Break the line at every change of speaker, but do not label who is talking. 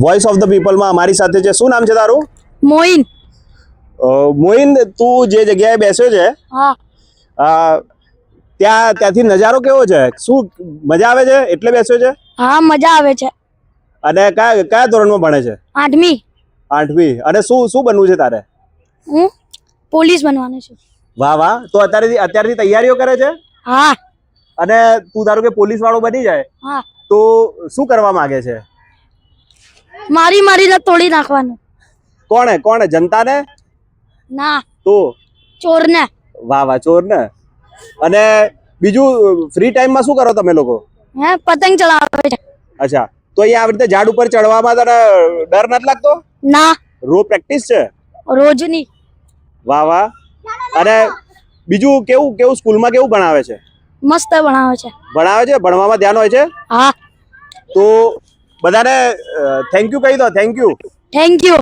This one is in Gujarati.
વોઇસ ઓફ ધ પીપલમાં અમારી સાથે છે. શું નામ છે તારું?
મોઇન.
મોઇન, તું જે જગ્યાએ બેસ્યો છે
હા.
ત્યાંથી નજારો કેવો છે? શું મજા આવે છે એટલે બેસ્યો છે?
હા, મજા આવે છે.
અને કયા ધોરણમાં ભણે છે?
8મી.
8મી. અને શું બનવું છે તારે?
હું પોલીસ બનવાનું છું.
વાહ વાહ. તો અત્યારથી તૈયારીઓ કરે છે?
હા.
અને તું ધારો કે પોલીસ વાળો બની જાય
હા.
તો શું કરવા માંગે છે?
મારીને તોડી નાખવાનું.
કોણે? જનતાને?
ના,
તો
ચોરને.
વાહ વાહ, ચોર ને. અને બીજું ફ્રી ટાઈમમાં શું કરો તમે લોકો?
પતંગ ચલાવે છે.
અચ્છા, તો અહીંયા આવી રીતે ઝાડ ઉપર ચડવામાં તને ડર નથી લાગતો?
ના,
રોજ પ્રેક્ટિસ છે?
રોજની.
વાહ વાહ. અને બીજું કેવું સ્કૂલમાં કેવું ભણાવે છે?
મસ્ત ભણાવે છે.
ભણવામાં ધ્યાન હોય છે?
હા.
તો બધાને થેન્ક યુ કહી દો. Thank you.
Thank you.